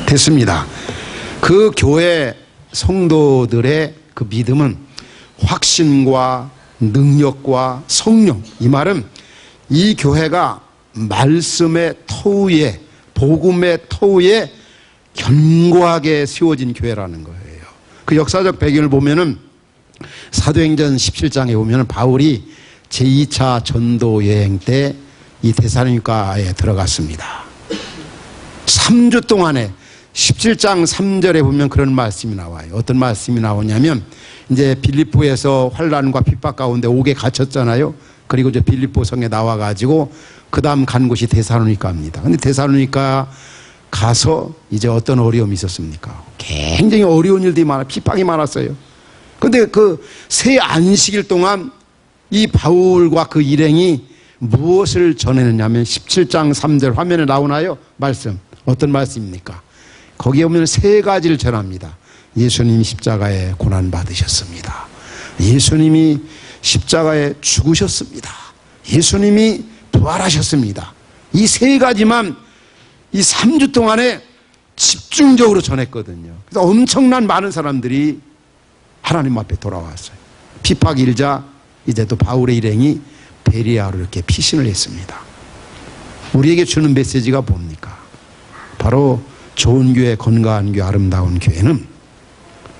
됐습니다. 그 교회 성도들의 그 믿음은 확신과 능력과 성령, 이 말은 이 교회가 말씀의 토 위에, 복음의 토 위에 견고하게 세워진 교회라는 거예요. 그 역사적 배경을 보면은 사도행전 17장에 보면은 바울이 제2차 전도 여행 때 이 데살로니가에 들어갔습니다. 3주 동안에 17장 3절에 보면 그런 말씀이 나와요. 어떤 말씀이 나오냐면 이제 빌립보에서 환난과 핍박 가운데 옥에 갇혔잖아요. 그리고 이제 빌립보 성에 나와가지고 그 다음 간 곳이 데살로니가입니다. 근데 데살로니가 가서 이제 어떤 어려움이 있었습니까? 굉장히 어려운 일들이 많아, 핍박이 많았어요. 근데 그 새 안식일 동안 이 바울과 그 일행이 무엇을 전했느냐면 17장 3절 화면에 나오나요? 말씀. 어떤 말씀입니까? 거기에 보면 세 가지를 전합니다. 예수님이 십자가에 고난받으셨습니다. 예수님이 십자가에 죽으셨습니다. 예수님이 부활하셨습니다. 이 세 가지만 이 3주 동안에 집중적으로 전했거든요. 그래서 엄청난 많은 사람들이 하나님 앞에 돌아왔어요. 핍박 일자 이제 또 바울의 일행이 베리아로 이렇게 피신을 했습니다. 우리에게 주는 메시지가 뭡니까? 바로 좋은 교회, 건강한 교회, 아름다운 교회는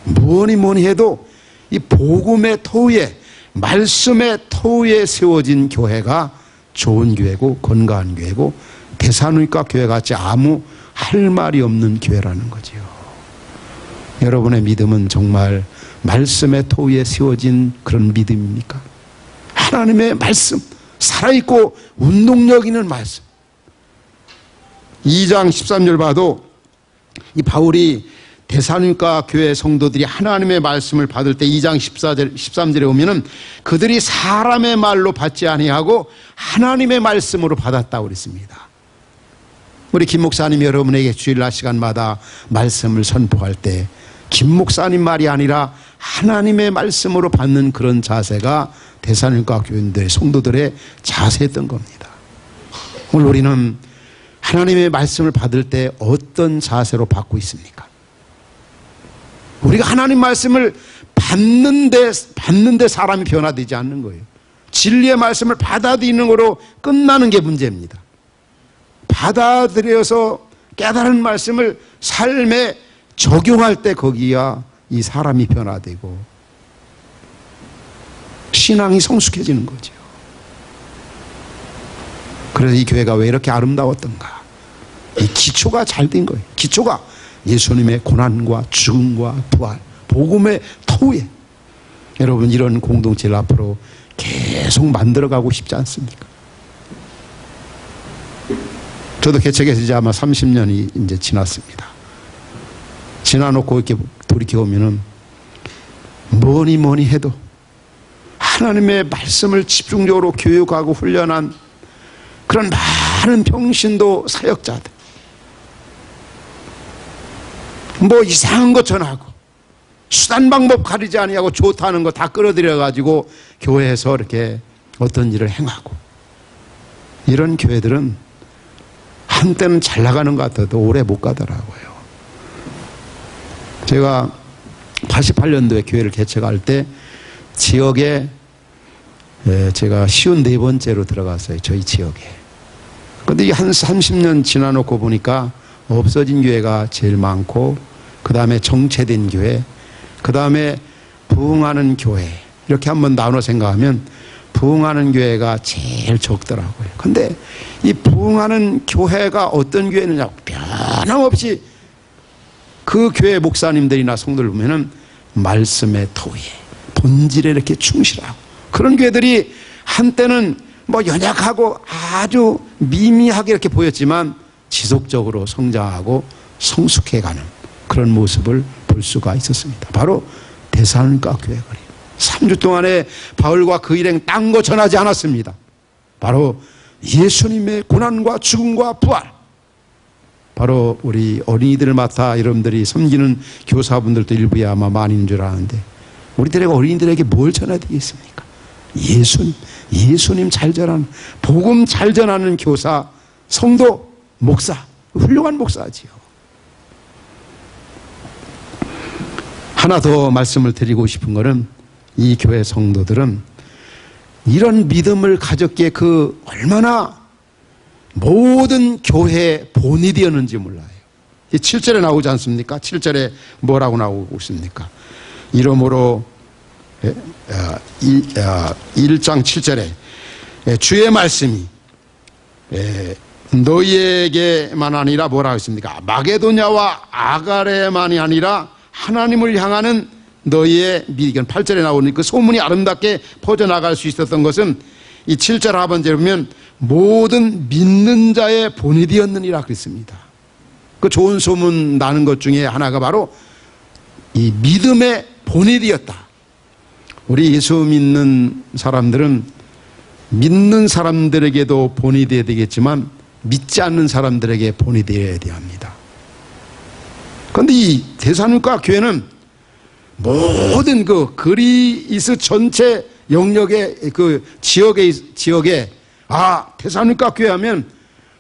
뭐니 해도 이 복음의 터위에, 말씀의 터위에 세워진 교회가 좋은 교회고 건강한 교회고 데살로니가 교회 같이 아무 할 말이 없는 교회라는 거지요. 여러분의 믿음은 정말 말씀의 터위에 세워진 그런 믿음입니까? 하나님의 말씀, 살아있고 운동력 있는 말씀. 2장 13절 봐도 이 바울이 데살로니가 교회 성도들이 하나님의 말씀을 받을 때 2장 13절에 보면은 그들이 사람의 말로 받지 아니하고 하나님의 말씀으로 받았다고 그랬습니다. 우리 김 목사님 여러분에게 주일날 시간마다 말씀을 선포할 때 김 목사님 말이 아니라 하나님의 말씀으로 받는 그런 자세가 데살로니가 교인들의 성도들의 자세였던 겁니다. 오늘 우리는 하나님의 말씀을 받을 때 어떤 자세로 받고 있습니까? 우리가 하나님 말씀을 받는데 사람이 변화되지 않는 거예요. 진리의 말씀을 받아들이는 거로 끝나는 게 문제입니다. 받아들여서 깨달은 말씀을 삶에 적용할 때 거기야 이 사람이 변화되고 신앙이 성숙해지는 거죠. 그래서 이 교회가 왜 이렇게 아름다웠던가? 이 기초가 잘 된 거예요. 기초가 예수님의 고난과 죽음과 부활, 복음의 터위에. 여러분 이런 공동체를 앞으로 계속 만들어가고 싶지 않습니까? 저도 개척해서 이제 아마 30년이 이제 지났습니다. 지나놓고 이렇게 돌이켜보면은 뭐니 해도 하나님의 말씀을 집중적으로 교육하고 훈련한 그런 많은 평신도 사역자들, 뭐 이상한 거 전하고 수단 방법 가리지 아니하고 좋다는 거 다 끌어들여 가지고 교회에서 이렇게 어떤 일을 행하고, 이런 교회들은 한때는 잘 나가는 것 같아도 오래 못 가더라고요. 제가 88년도에 교회를 개척할 때 지역에 제가 54번째로 들어갔어요. 저희 지역에. 근데 한 30년 지나놓고 보니까 없어진 교회가 제일 많고, 그 다음에 정체된 교회, 그 다음에 부흥하는 교회, 이렇게 한번 나눠 생각하면 부흥하는 교회가 제일 적더라고요. 근데 이 부흥하는 교회가 어떤 교회느냐, 변함없이 그 교회 목사님들이나 성도들 보면은 말씀의 터위에, 본질에 이렇게 충실하고, 그런 교회들이 한때는 뭐 연약하고 아주 미미하게 이렇게 보였지만 지속적으로 성장하고 성숙해가는 그런 모습을 볼 수가 있었습니다. 바로 데살로니가 교회가 그래요. 3주 동안에 바울과 그 일행 딴 거 전하지 않았습니다. 바로 예수님의 고난과 죽음과 부활. 바로 우리 어린이들을 맡아 여러분들이 섬기는 교사분들도 일부에 아마 많이 있는 줄 아는데, 우리들에게 어린이들에게 뭘 전해야 되겠습니까? 예수님 잘 전하는, 복음 잘 전하는 교사, 성도, 목사, 훌륭한 목사지요. 하나 더 말씀을 드리고 싶은 것은, 이 교회 성도들은 이런 믿음을 가졌기에 그 얼마나 모든 교회의 본일이었는지 몰라요. 7절에 나오지 않습니까? 7절에 뭐라고 나오고 있습니까? 이러므로 1장 7절에 주의 말씀이 너희에게만 아니라 뭐라고 했습니까? 마게도냐와 아가레만이 아니라 하나님을 향하는 너희의 이건 8절에 나오는 그 소문이 아름답게 퍼져나갈 수 있었던 것은 이 7절 하반절에 보면 모든 믿는 자의 본이 되었느니라 그랬습니다. 그 좋은 소문 나는 것 중에 하나가 바로 이 믿음의 본이 되었다. 우리 예수 믿는 사람들은 믿는 사람들에게도 본이 되어야 되겠지만 믿지 않는 사람들에게 본이 되어야 합니다. 그런데 이 데살로니가 교회는 모든 그 그리스 전체 영역의 그 지역에 데살로니가 교회 하면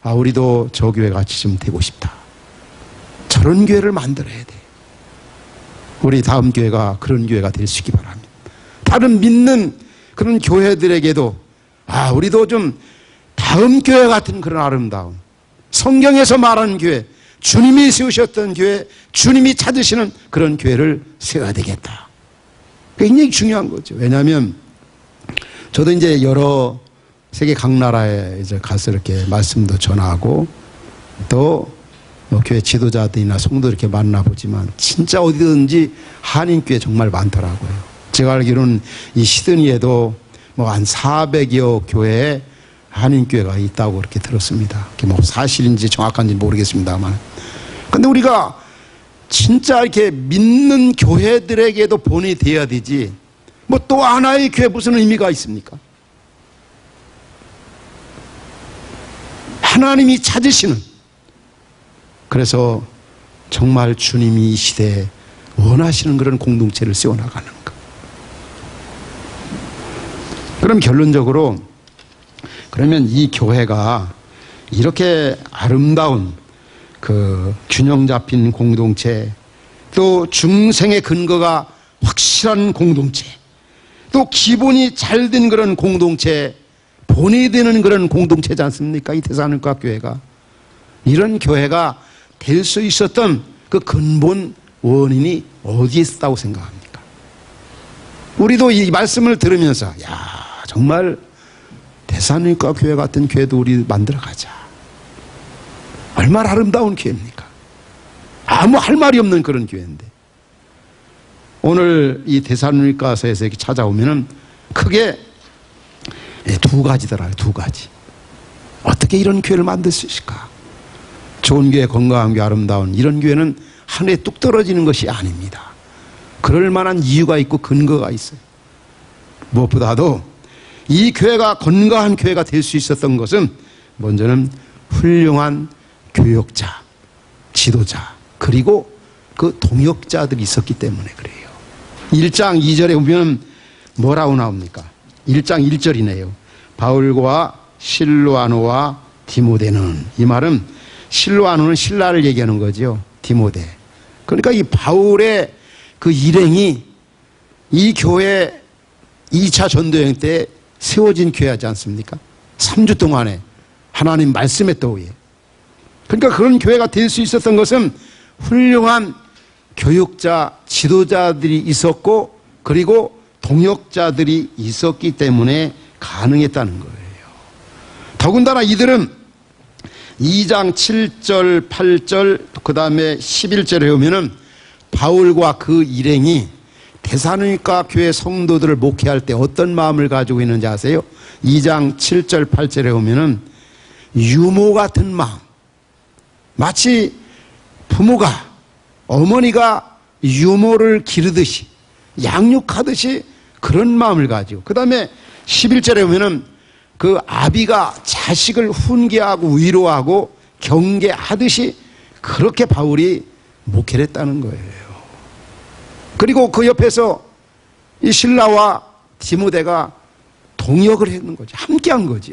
우리도 저 교회 같이 좀 되고 싶다. 저런 교회를 만들어야 돼. 우리 다음 교회가 그런 교회가 될 수 있기 바랍니다. 다른 믿는 그런 교회들에게도 우리도 좀 다음 교회 같은 그런 아름다움, 성경에서 말하는 교회, 주님이 세우셨던 교회, 주님이 찾으시는 그런 교회를 세워야 되겠다. 굉장히 중요한 거죠. 왜냐하면 저도 이제 여러 세계 각 나라에 이제 가서 이렇게 말씀도 전하고 또 교회 지도자들이나 성도 이렇게 만나보지만 진짜 어디든지 한인교회 정말 많더라고요. 제가 알기로는 이 시드니에도 한 400여 교회에 한인교회가 있다고 그렇게 들었습니다. 그게 사실인지 정확한지 모르겠습니다만. 근데 우리가 진짜 이렇게 믿는 교회들에게도 본이 되어야 되지, 또 하나의 교회 무슨 의미가 있습니까? 하나님이 찾으시는, 그래서 정말 주님이 이 시대에 원하시는 그런 공동체를 세워나가는 것. 그럼 결론적으로 그러면 이 교회가 이렇게 아름다운 그 균형 잡힌 공동체, 또 중생의 근거가 확실한 공동체, 또 기본이 잘 된 그런 공동체, 본이 되는 그런 공동체지 않습니까? 이 데살로니가 교회가. 이런 교회가 될 수 있었던 그 근본 원인이 어디에 있었다고 생각합니까? 우리도 이 말씀을 들으면서 정말 데살로니가 교회 같은 교회도 우리 만들어가자. 얼마나 아름다운 교회입니까? 아무 할 말이 없는 그런 교회인데 오늘 이 데살로니가서에서 이렇게 찾아오면은 크게 두 가지더라고요. 두 가지. 어떻게 이런 교회를 만들 수 있을까? 좋은 교회, 건강한 교회, 아름다운 이런 교회는 하늘에 뚝 떨어지는 것이 아닙니다. 그럴 만한 이유가 있고 근거가 있어요. 무엇보다도 이 교회가 건강한 교회가 될 수 있었던 것은 먼저는 훌륭한 교역자, 지도자, 그리고 그 동역자들이 있었기 때문에 그래요. 1장 2절에 보면 뭐라고 나옵니까? 1장 1절이네요. 바울과 실로아노와 디모데는, 이 말은 실로아노는 신라를 얘기하는 거죠. 디모데. 그러니까 이 바울의 그 일행이 이 교회 2차 전도여행 때 세워진 교회하지 않습니까? 3주 동안에 하나님 말씀에 또 의해. 그러니까 그런 교회가 될 수 있었던 것은 훌륭한 교육자, 지도자들이 있었고 그리고 동역자들이 있었기 때문에 가능했다는 거예요. 더군다나 이들은 2장 7절, 8절, 그 다음에 11절에 보면은 바울과 그 일행이 데살로니가 교회 성도들을 목회할 때 어떤 마음을 가지고 있는지 아세요? 2장 7절, 8절에 보면은 유모 같은 마음. 마치 부모가, 어머니가 유모를 기르듯이, 양육하듯이 그런 마음을 가지고, 그 다음에 11절에 보면은 그 아비가 자식을 훈계하고 위로하고 경계하듯이 그렇게 바울이 목회를 했다는 거예요. 그리고 그 옆에서 이 실라와 디모데가 동역을 했는 거죠. 함께 한 거죠.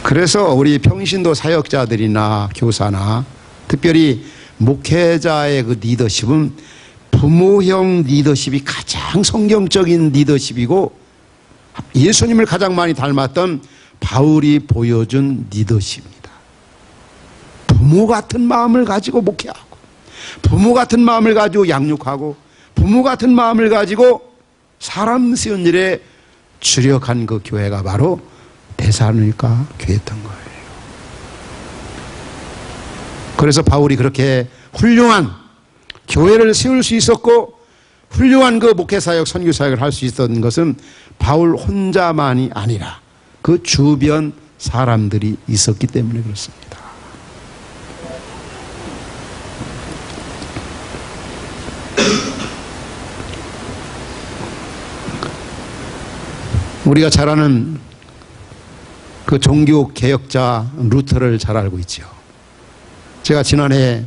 그래서 우리 평신도 사역자들이나 교사나 특별히 목회자의 그 리더십은 부모형 리더십이 가장 성경적인 리더십이고 예수님을 가장 많이 닮았던 바울이 보여준 리더십입니다. 부모 같은 마음을 가지고 목회하고, 부모 같은 마음을 가지고 양육하고, 부모 같은 마음을 가지고 사람 세운 일에 주력한 그 교회가 바로 데살로니가 교회였던 거예요. 그래서 바울이 그렇게 훌륭한 교회를 세울 수 있었고 훌륭한 그 목회사역, 선교사역을 할 수 있었던 것은 바울 혼자만이 아니라 그 주변 사람들이 있었기 때문에 그렇습니다. 우리가 잘 아는 그 종교 개혁자 루터를 잘 알고 있죠. 제가 지난해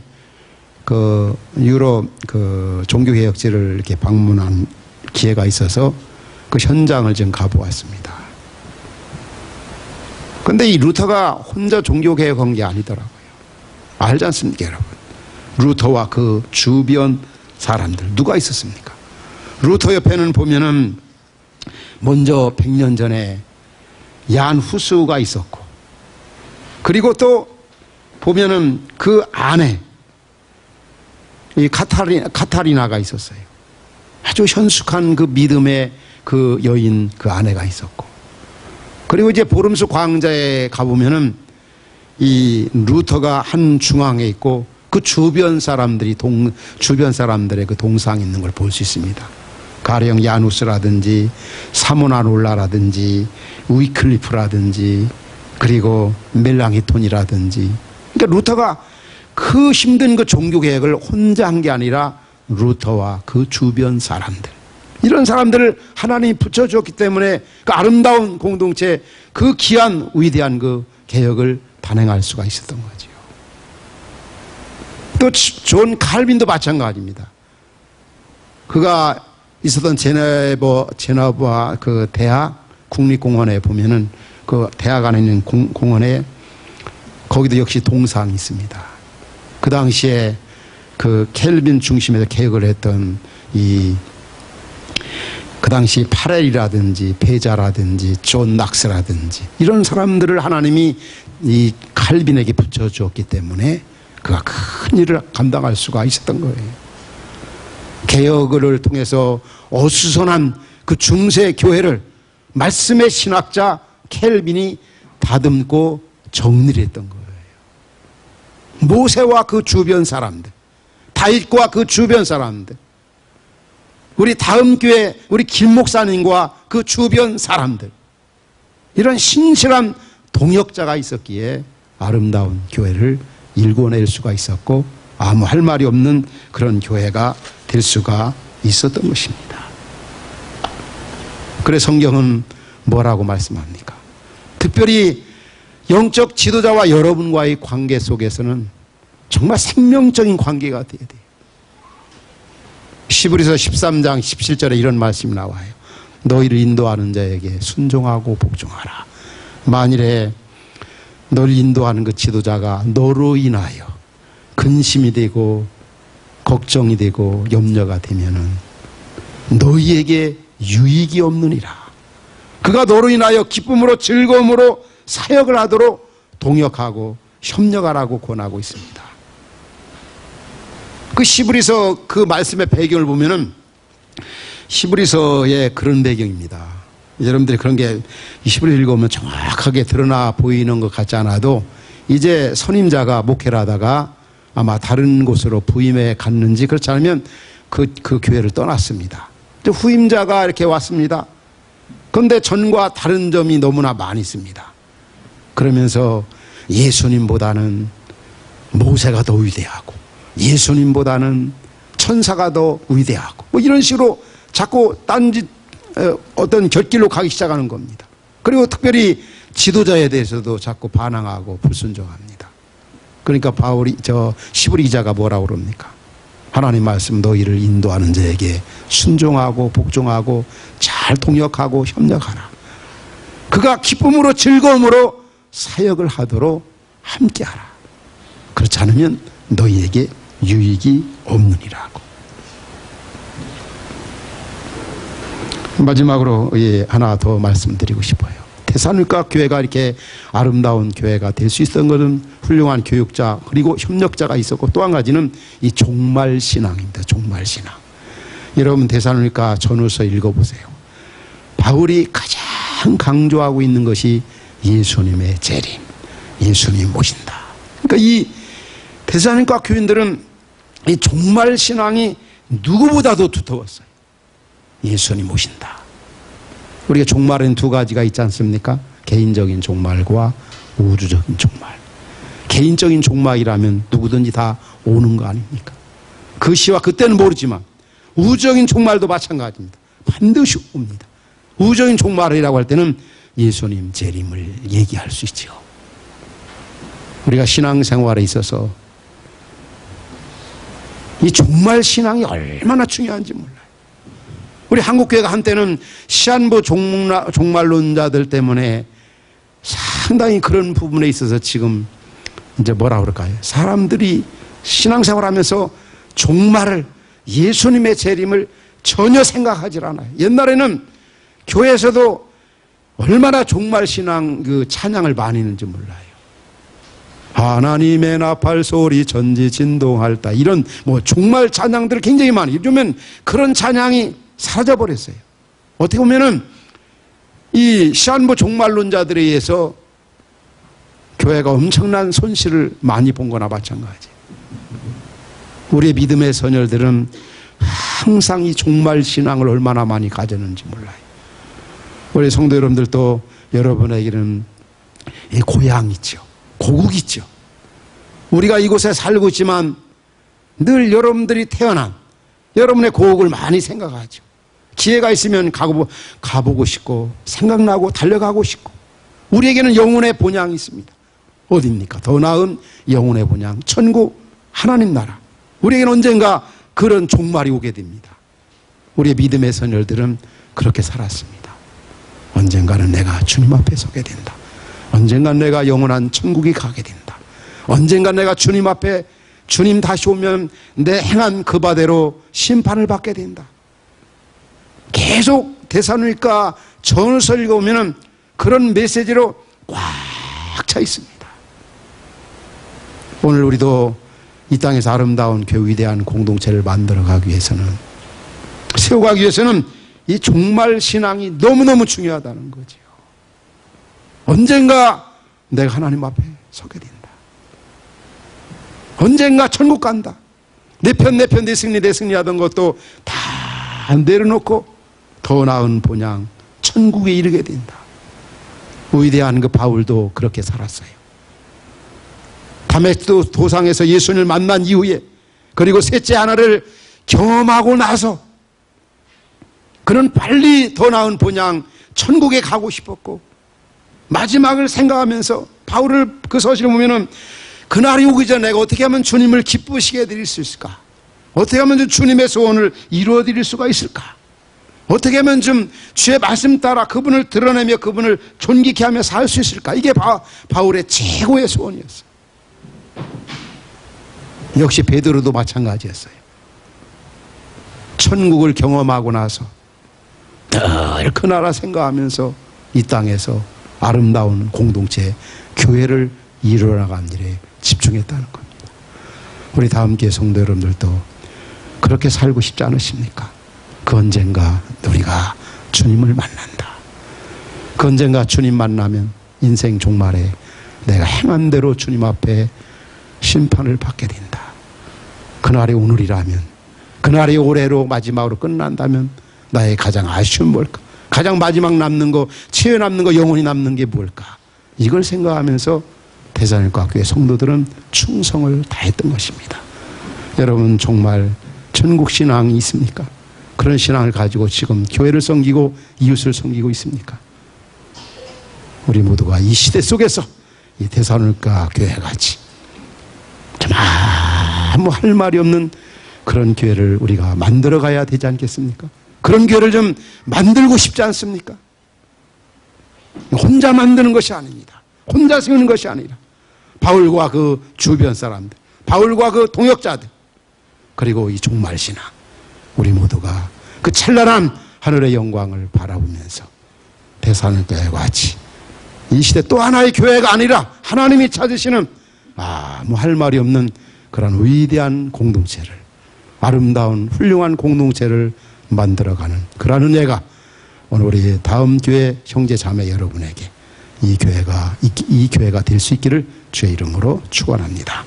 그 유럽 그 종교 개혁지를 이렇게 방문한 기회가 있어서 그 현장을 지금 가보았습니다. 근데 이 루터가 혼자 종교 개혁한 게 아니더라고요. 알지 않습니까, 여러분? 루터와 그 주변 사람들 누가 있었습니까? 루터 옆에는 보면은 먼저 100년 전에 얀 후스가 있었고, 그리고 또 보면은 그 안에 이 카타리나가 있었어요. 아주 현숙한 그 믿음의 그 여인, 그 아내가 있었고, 그리고 이제 보름수 광장에 가보면은 이 루터가 한 중앙에 있고 그 주변 사람들이 주변 사람들의 그 동상이 있는 걸 볼 수 있습니다. 가령 야누스라든지 사모나롤라라든지 위클리프라든지 그리고 멜랑히톤이라든지. 그러니까 루터가 그 힘든 그 종교 개혁을 혼자 한 게 아니라 루터와 그 주변 사람들, 이런 사람들을 하나님이 붙여주었기 때문에 그 아름다운 공동체, 그 귀한 위대한 그 개혁을 단행할 수가 있었던 거죠. 또 존 칼빈도 마찬가지입니다. 그가 있었던 제네바 그 대학 국립공원에 보면은 그 대학 안에 있는 공원에 거기도 역시 동상이 있습니다. 그 당시에 그 켈빈 중심에서 개혁을 했던 그 당시 파렐이라든지 페자라든지 존 낙스라든지 이런 사람들을 하나님이 이 칼빈에게 붙여주었기 때문에 그가 큰 일을 감당할 수가 있었던 거예요. 개혁을 통해서 어수선한 그 중세 교회를 말씀의 신학자 켈빈이 다듬고 정리를 했던 거예요. 모세와 그 주변 사람들, 다윗과 그 주변 사람들, 우리 다음 교회 우리 김 목사님과 그 주변 사람들, 이런 신실한 동역자가 있었기에 아름다운 교회를 일궈낼 수가 있었고 아무 할 말이 없는 그런 교회가 될 수가 있었던 것입니다. 그래서 성경은 뭐라고 말씀합니까? 특별히 영적 지도자와 여러분과의 관계 속에서는 정말 생명적인 관계가 되어야 돼요. 히브리서 13장 17절에 이런 말씀이 나와요. 너희를 인도하는 자에게 순종하고 복종하라. 만일에 너를 인도하는 그 지도자가 너로 인하여 근심이 되고 걱정이 되고 염려가 되면은 너희에게 유익이 없느니라. 그가 너로 인하여 기쁨으로 즐거움으로 사역을 하도록 동역하고 협력하라고 권하고 있습니다. 그 히브리서 그 말씀의 배경을 보면은 히브리서의 그런 배경입니다. 여러분들이 그런 게 히브리서 읽어보면 정확하게 드러나 보이는 것 같지 않아도 이제 선임자가 목회를 하다가 아마 다른 곳으로 부임해 갔는지 그렇지 않으면 그 교회를 떠났습니다. 후임자가 이렇게 왔습니다. 그런데 전과 다른 점이 너무나 많이 있습니다. 그러면서 예수님보다는 모세가 더 위대하고 예수님보다는 천사가 더 위대하고 뭐 이런 식으로 자꾸 딴짓 어떤 곁길로 가기 시작하는 겁니다. 그리고 특별히 지도자에 대해서도 자꾸 반항하고 불순종합니다. 그러니까 바울이 히브리 기자가 뭐라고 그럽니까? 하나님 말씀 너희를 인도하는 자에게 순종하고 복종하고 잘 동역하고 협력하라. 그가 기쁨으로 즐거움으로 사역을 하도록 함께하라. 그렇지 않으면 너희에게 유익이 없느니라고. 마지막으로 하나 더 말씀드리고 싶어요. 데살로니가 교회가 이렇게 아름다운 교회가 될 수 있었던 것은 훌륭한 교육자 그리고 협력자가 있었고 또 한 가지는 이 종말신앙입니다. 종말신앙. 여러분 데살로니가 전후서 읽어보세요. 바울이 가장 강조하고 있는 것이 예수님의 재림, 예수님 모신다. 그러니까 이 대사님과 교인들은 이 종말 신앙이 누구보다도 두터웠어요. 예수님 모신다. 우리가 종말은 두 가지가 있지 않습니까? 개인적인 종말과 우주적인 종말. 개인적인 종말이라면 누구든지 다 오는 거 아닙니까? 그 시와 그때는 모르지만 우주적인 종말도 마찬가지입니다. 반드시 옵니다. 우주적인 종말이라고 할 때는 예수님 재림을 얘기할 수 있죠. 우리가 신앙생활에 있어서 이 종말 신앙이 얼마나 중요한지 몰라요. 우리 한국교회가 한때는 시한부 종말론자들 때문에 상당히 그런 부분에 있어서 지금 이제 뭐라 그럴까요? 사람들이 신앙생활 하면서 종말을, 예수님의 재림을 전혀 생각하지 않아요. 옛날에는 교회에서도 얼마나 종말 신앙 그 찬양을 많이 했는지 몰라요. 하나님의 나팔 소리 전지 진동할다. 이런 뭐 종말 찬양들을 굉장히 많이. 요즘엔 그런 찬양이 사라져버렸어요. 어떻게 보면은 이 시한부 종말론자들에 의해서 교회가 엄청난 손실을 많이 본 거나 마찬가지. 우리의 믿음의 선열들은 항상 이 종말 신앙을 얼마나 많이 가졌는지 몰라요. 우리 성도 여러분들도 여러분에게는 이 고향 있죠. 고국 있죠. 우리가 이곳에 살고 있지만 늘 여러분들이 태어난 여러분의 고국을 많이 생각하죠. 기회가 있으면 가보고 싶고 생각나고 달려가고 싶고. 우리에게는 영혼의 본향이 있습니다. 어디입니까? 더 나은 영혼의 본향, 천국, 하나님 나라. 우리에게는 언젠가 그런 종말이 오게 됩니다. 우리의 믿음의 선열들은 그렇게 살았습니다. 언젠가는 내가 주님 앞에 서게 된다. 언젠가 내가 영원한 천국에 가게 된다. 언젠가 내가 주님 앞에, 주님 다시 오면 내 행한 그 바대로 심판을 받게 된다. 계속 데살로니가 전서 읽어보면 그런 메시지로 꽉 차 있습니다. 오늘 우리도 이 땅에서 아름다운 교회 위대한 공동체를 만들어가기 위해서는, 세워가기 위해서는 이 종말 신앙이 너무너무 중요하다는 거죠. 언젠가 내가 하나님 앞에 서게 된다. 언젠가 천국 간다. 내 편 내 승리 하던 것도 다 내려놓고 더 나은 본향 천국에 이르게 된다. 위대한 그 바울도 그렇게 살았어요. 다메섹 도상에서 예수님을 만난 이후에, 그리고 셋째 하나를 경험하고 나서 그는 빨리 더 나은 본향 천국에 가고 싶었고, 마지막을 생각하면서 바울을 그 서신을 보면은 그날이 오기 전에 내가 어떻게 하면 주님을 기쁘시게 해드릴 수 있을까? 어떻게 하면 주님의 소원을 이루어드릴 수가 있을까? 어떻게 하면 좀 주의 말씀 따라 그분을 드러내며 그분을 존귀케 하며 살 수 있을까? 이게 바울의 최고의 소원이었어요. 역시 베드로도 마찬가지였어요. 천국을 경험하고 나서 늘 그 나라 생각하면서 이 땅에서 아름다운 공동체, 교회를 이루어나가는 일에 집중했다는 겁니다. 우리 다음교회 성도 여러분들도 그렇게 살고 싶지 않으십니까? 그 언젠가 우리가 주님을 만난다. 그 언젠가 주님 만나면 인생 종말에 내가 행한 대로 주님 앞에 심판을 받게 된다. 그날이 오늘이라면, 그날이 올해로 마지막으로 끝난다면 나의 가장 아쉬운 뭘까? 가장 마지막 남는 거, 최후 남는 거, 영원히 남는 게 뭘까? 이걸 생각하면서 대사님과 교회 성도들은 충성을 다했던 것입니다. 여러분 정말 천국 신앙이 있습니까? 그런 신앙을 가지고 지금 교회를 섬기고 이웃을 섬기고 있습니까? 우리 모두가 이 시대 속에서 이 대사님과 교회 같이 좀 아무 할 말이 없는 그런 교회를 우리가 만들어 가야 되지 않겠습니까? 그런 교회를 좀 만들고 싶지 않습니까? 혼자 만드는 것이 아닙니다. 혼자 세우는 것이 아니라 바울과 그 주변 사람들, 바울과 그 동역자들, 그리고 이 종말신앙, 우리 모두가 그 찬란한 하늘의 영광을 바라보면서 대사님과 같이 이 시대 또 하나의 교회가 아니라 하나님이 찾으시는 아무 할 말이 없는 그런 위대한 공동체를, 아름다운 훌륭한 공동체를 만들어가는 그러한 은혜가 오늘 우리 다음 교회 형제 자매 여러분에게 이 교회가 될 수 있기를 주의 이름으로 축원합니다.